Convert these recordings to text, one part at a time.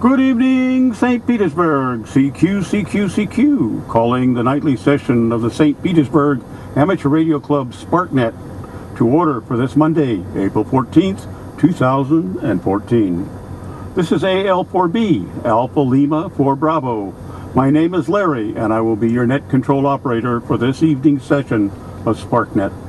Good evening, St. Petersburg, CQ, CQ, CQ, calling the nightly session of the St. Petersburg Amateur Radio Club SparkNet to order for this Monday, April 14th, 2014. This is AL4B, Alpha Lima 4 Bravo. My name is Larry, and I will be your net control operator for this evening's session of SparkNet.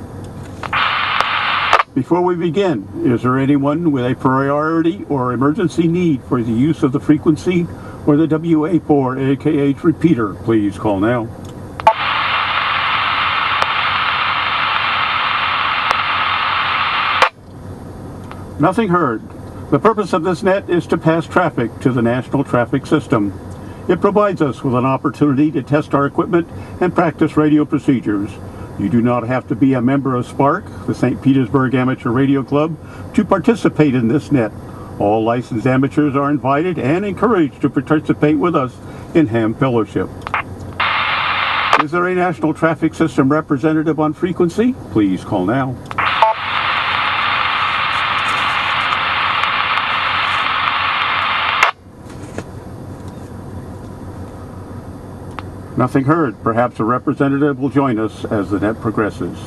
Before we begin, is there anyone with a priority or emergency need for the use of the frequency or the WA4 AKH repeater? Please call now. Nothing heard. The purpose of this net is to pass traffic to the national traffic system. It provides us with an opportunity to test our equipment and practice radio procedures. You do not have to be a member of Spark, the St. Petersburg Amateur Radio Club, to participate in this net. All licensed amateurs are invited and encouraged to participate with us in ham fellowship. Is there a national traffic system representative on frequency? Please call now. Nothing heard. Perhaps a representative will join us as the net progresses.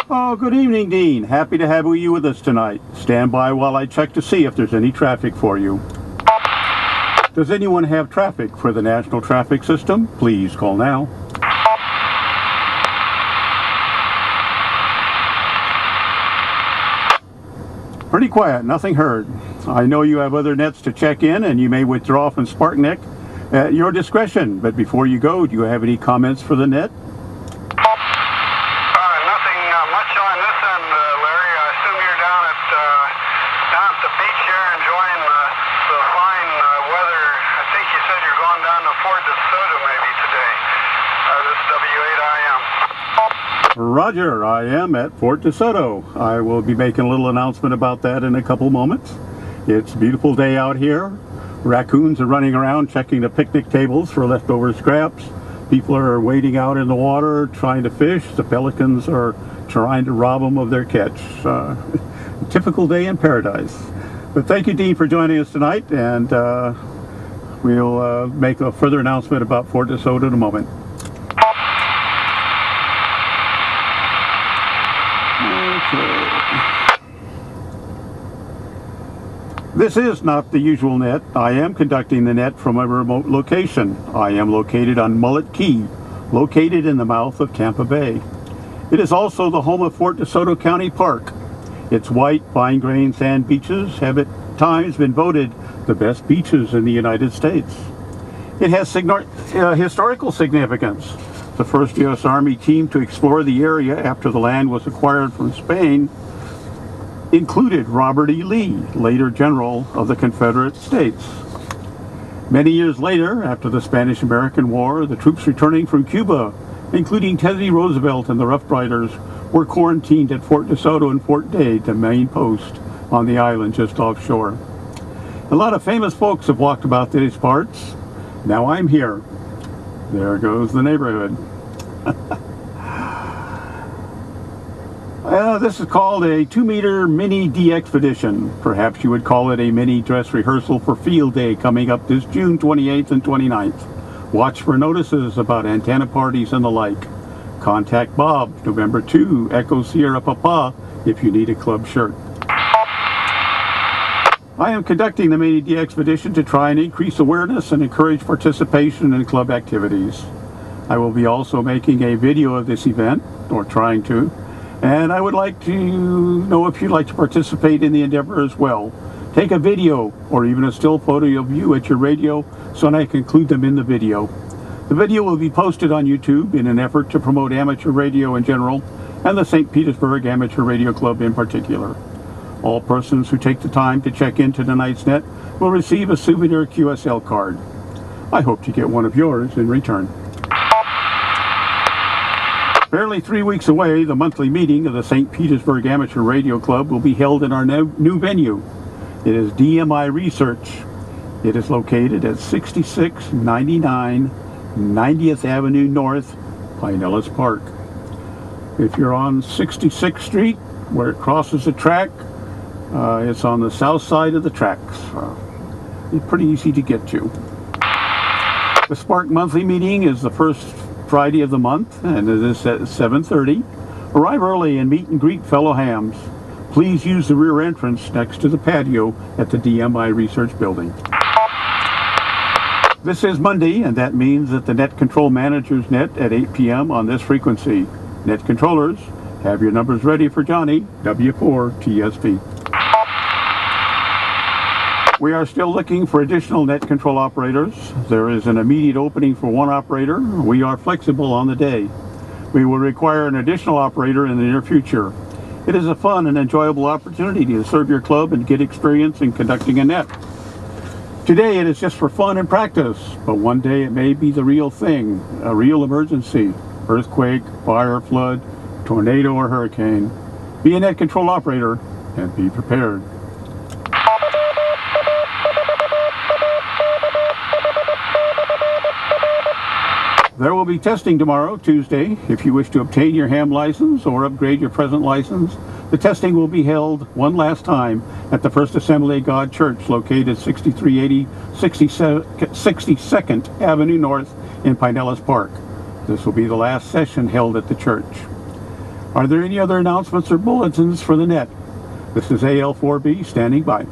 Oh, good evening, Dean. Happy to have you with us tonight. Stand by while I check to see if there's any traffic for you. Does anyone have traffic for the national traffic system? Please call now. Pretty quiet, nothing heard. I know you have other nets to check in and you may withdraw from SparkNet at your discretion, but before you go, do you have any comments for the net? Nothing much on this end, Larry. I assume you're down at the beach here enjoying the fine weather. I think you said you're going down to Fort DeSoto maybe today. This is W8IM. Roger, I am at Fort DeSoto. I will be making a little announcement about that in a couple moments. It's a beautiful day out here. Raccoons are running around checking the picnic tables for leftover scraps. People are wading out in the water trying to fish. The pelicans are trying to rob them of their catch. Typical day in paradise. But thank you, Dean, for joining us tonight, and we'll make a further announcement about Fort DeSoto in a moment. This is not the usual net. I am conducting the net from a remote location. I am located on Mullet Key, located in the mouth of Tampa Bay. It is also the home of Fort DeSoto County Park. Its white, fine-grained sand beaches have at times been voted the best beaches in the United States. It has historical significance. The first U.S. Army team to explore the area after the land was acquired from Spain included Robert E. Lee, later General of the Confederate States. Many years later, after the Spanish-American War, the troops returning from Cuba, including Teddy Roosevelt and the Rough Riders, were quarantined at Fort DeSoto and Fort Dade, the main post on the island just offshore. A lot of famous folks have walked about these parts. Now I'm here. There goes the neighborhood. This is called a 2-meter MiniDXpedition. Perhaps you would call it a mini dress rehearsal for Field Day coming up this June 28th and 29th. Watch for notices about antenna parties and the like. Contact Bob, November 2, Echo Sierra Papa, if you need a club shirt. I am conducting the MiniDXpedition to try and increase awareness and encourage participation in club activities. I will be also making a video of this event, or trying to, and I would like to know if you'd like to participate in the endeavor as well. Take a video or even a still photo of you at your radio so that I can include them in the video. The video will be posted on YouTube in an effort to promote amateur radio in general and the St. Petersburg Amateur Radio Club in particular. All persons who take the time to check into tonight's net will receive a souvenir QSL card. I hope to get one of yours in return. Barely 3 weeks away, the monthly meeting of the St. Petersburg Amateur Radio Club will be held in our new venue. It is DMI Research. It is located at 6699 90th Avenue North, Pinellas Park. If you're on 66th Street, where it crosses the track, it's on the south side of the tracks. It's pretty easy to get to. The Spark Monthly meeting is the first Friday of the month, and it is at 7:30. Arrive early and meet and greet fellow hams. Please use the rear entrance next to the patio at the DMI Research Building. This is Monday, and that means that the Net Control Manager's net at 8 p.m. on this frequency. Net controllers, have your numbers ready for Johnny, W4TSV. We are still looking for additional net control operators. There is an immediate opening for one operator. We are flexible on the day. We will require an additional operator in the near future. It is a fun and enjoyable opportunity to serve your club and get experience in conducting a net. Today it is just for fun and practice, but one day it may be the real thing, a real emergency, earthquake, fire, flood, tornado, or hurricane. Be a net control operator and be prepared. There will be testing tomorrow, Tuesday. If you wish to obtain your ham license or upgrade your present license, the testing will be held one last time at the First Assembly of God Church, located 6380 62nd Avenue North in Pinellas Park. This will be the last session held at the church. Are there any other announcements or bulletins for the net? This is AL4B standing by.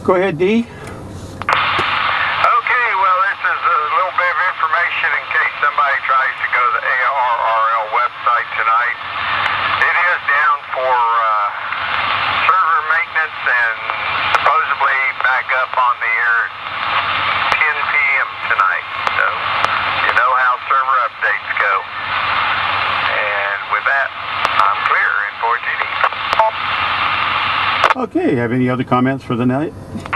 Go ahead, Dee. Okay, well, this is a little bit of information in case somebody tries to go to the ARRL website tonight. It is down for server maintenance and supposedly back up on the air at 10 p.m. tonight. So, you know how server updates go. And with that, I'm clear in 4GD. Okay, have any other comments for the night? Just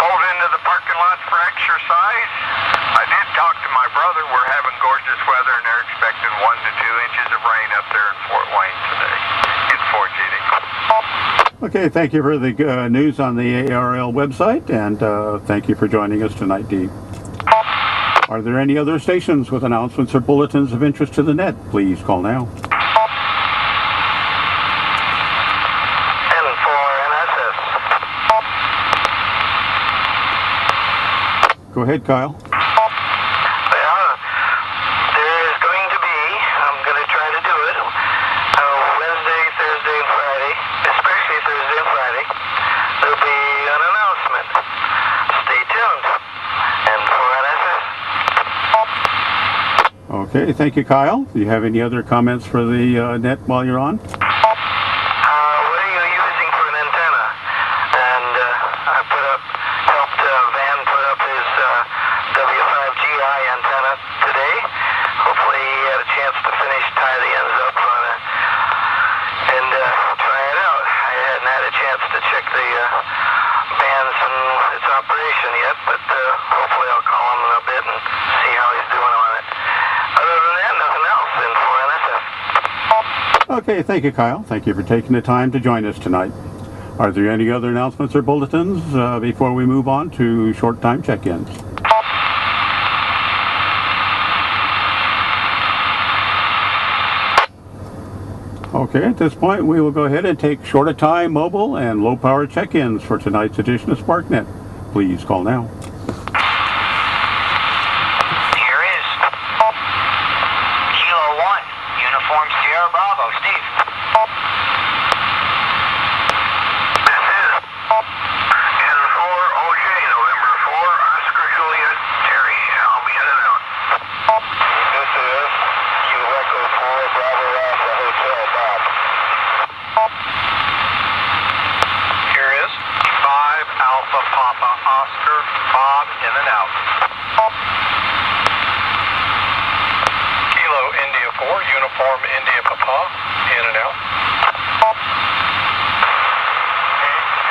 pulled into the parking lot for exercise. I did talk to my brother. We're having gorgeous weather, and they're expecting 1 to 2 inches of rain up there in Fort Wayne today. It's 4GD. Okay, thank you for the news on the ARL website, and thank you for joining us tonight, Dee. Are there any other stations with announcements or bulletins of interest to the net? Please call now. Go ahead, Kyle. Well, there is going to be, I'm going to try to do it, Wednesday, Thursday, and Friday, especially Thursday and Friday, there'll be an announcement. Stay tuned. And for NSS. Okay, thank you, Kyle. Do you have any other comments for the net while you're on? What are you using for an antenna? And I helped Van put up his W5GI antenna today. Hopefully he had a chance to tie the ends up on it and try it out. I hadn't had a chance to check the bands and its operation yet, but hopefully I'll call him in a bit and see how he's doing on it. Other than that, nothing else in for NSF. Okay, thank you, Kyle. Thank you for taking the time to join us tonight. Are there any other announcements or bulletins before we move on to short time check-ins? Okay, at this point we will go ahead and take short time mobile and low power check-ins for tonight's edition of SparkNet. Please call now. Here is Kilo 1, Uniform Sierra Bravo, Steve. This is N4 OJ, November 4, Oscar Juliet Terry. I'll be in and out. This is Q Echo 4, Bravo Alpha Hotel, Bob. Here is 5 Alpha Papa Oscar, Bob, in and out. Kilo India 4, Uniform India Papa, in and out.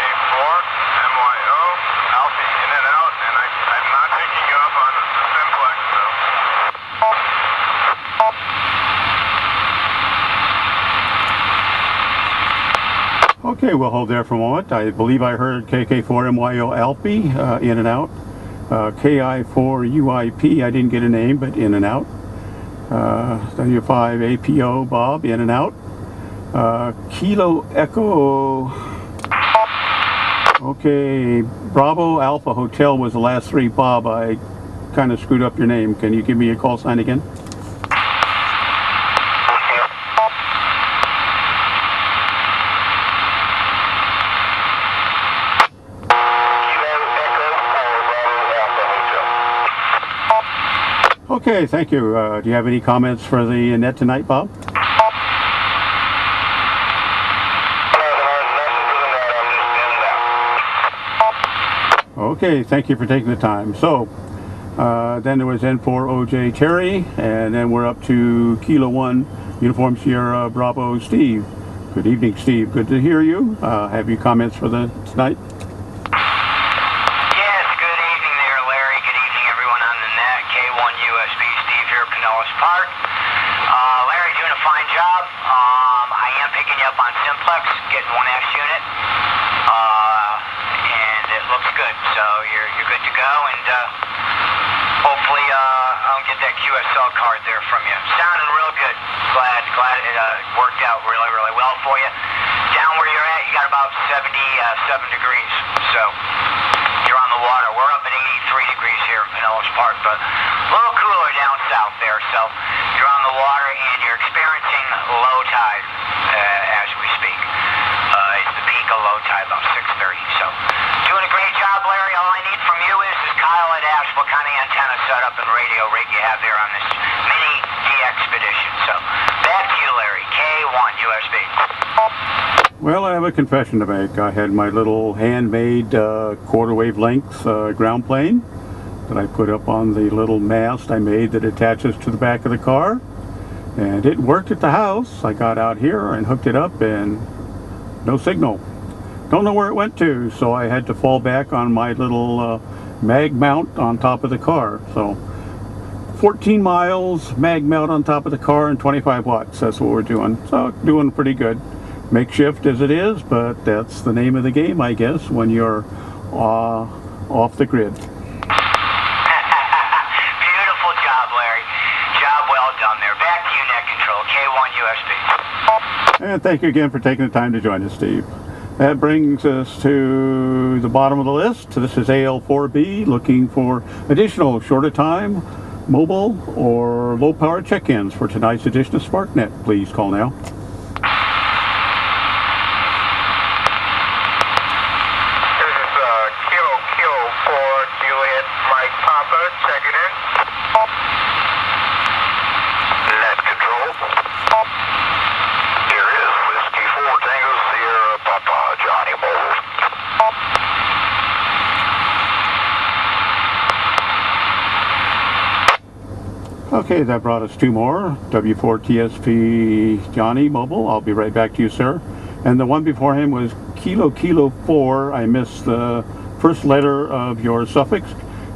A4, MYO, Alpha, in and out, and I'm not picking you up on the Okay, we'll hold there for a moment. I believe I heard KK4MYO Alfie, in and out. KI4UIP, I didn't get a name, but in and out. W5APO Bob, in and out. Kilo Echo. Okay, Bravo Alpha Hotel was the last three. Bob, I kind of screwed up your name. Can you give me a call sign again? Okay, thank you. Do you have any comments for the net tonight, Bob? Okay, thank you for taking the time. So, then there was N4OJ Terry, and then we're up to Kilo 1 Uniform Sierra Bravo Steve. Good evening, Steve. Good to hear you. Have you comments for the tonight? Yes, good evening there, Larry. Good evening, everyone on the net. K1 USB Steve here at Pinellas Park. Larry, doing a fine job. I am picking you up on Simplex, getting 1S unit. And it looks good, so you're good to go, and hopefully I'll get that QSL card there from you. Sounding real good. Glad it worked out really well for you. Down where you're at, you got about 77 degrees, so you're on the water. We're up at 83 degrees here in Pinellas Park, but a little cooler down south there, so you're on the water and you're experiencing low tide as we speak. It's the peak of low tide, about 6:30, so doing a great job, Larry. All I need from you is Kyle had asked what kind of antenna setup and radio rig you have there on this MiniDXpedition. So back to you, Larry. K1 USB. Well, I have a confession to make. I had my little handmade quarter wave length ground plane that I put up on the little mast I made that attaches to the back of the car, and it worked at the house. I got out here and hooked it up, and no signal. Don't know where it went to, so I had to fall back on my little mag mount on top of the car. So 14 miles mag mount on top of the car and 25 watts. That's what we're doing. So doing pretty good. Makeshift as it is, but that's the name of the game, I guess, when you're off the grid. Beautiful job, Larry. Job well done there. Back to you, net control. K1 USB. And thank you again for taking the time to join us, Steve. That brings us to the bottom of the list. This is AL4B, looking for additional shorter time, mobile, or low power check-ins for tonight's edition of SparkNet. Please call now. This is Kilo 4 Juliet Mike Papa checking in. Net control. Here is Whiskey 4 Tango Sierra Papa Johnny Mobile. Okay, that brought us two more. W4TSP Johnny Mobile. I'll be right back to you, sir. And the one before him was Kilo 4. I missed the first letter of your suffix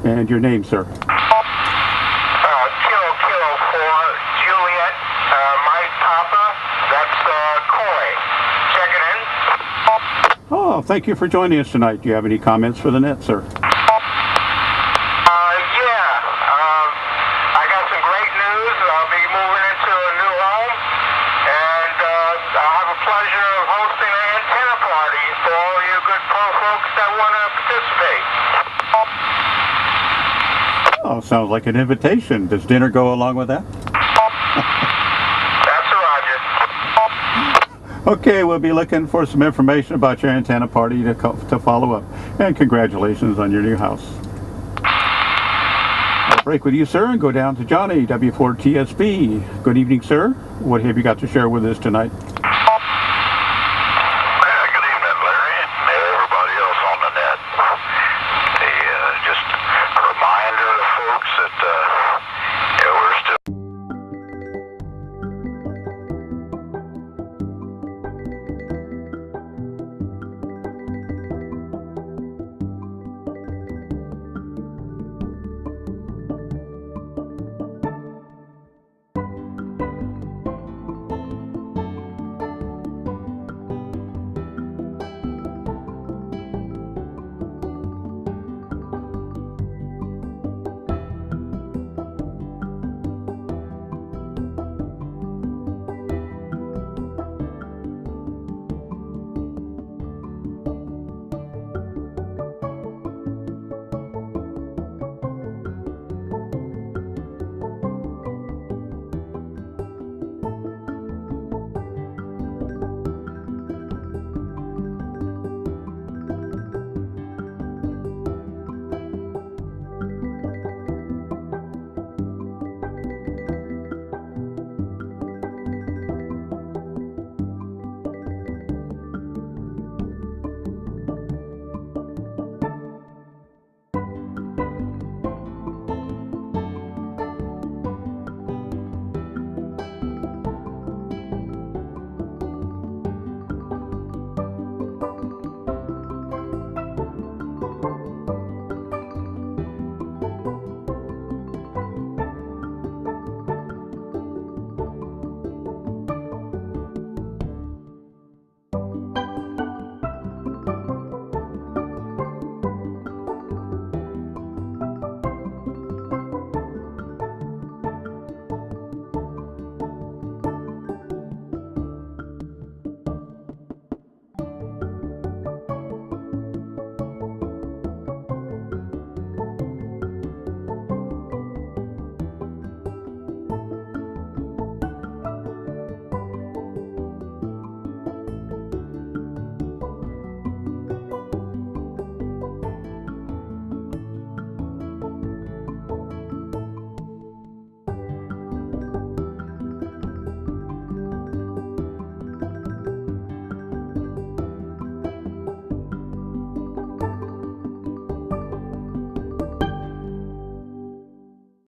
and your name, sir. Kilo 4 Juliet Mike Papa. That's Coy. Checking in. Oh, thank you for joining us tonight. Do you have any comments for the net, sir? I got some great news. I'll be moving into a new home, and I'll have a pleasure of hosting an antenna party for all you good pro folks that want to participate. Oh, sounds like an invitation. Does dinner go along with that? That's Roger. Okay, we'll be looking for some information about your antenna party to follow up. And congratulations on your new house. I'll break with you, sir, and go down to Johnny, W4TSB. Good evening, sir. What have you got to share with us tonight?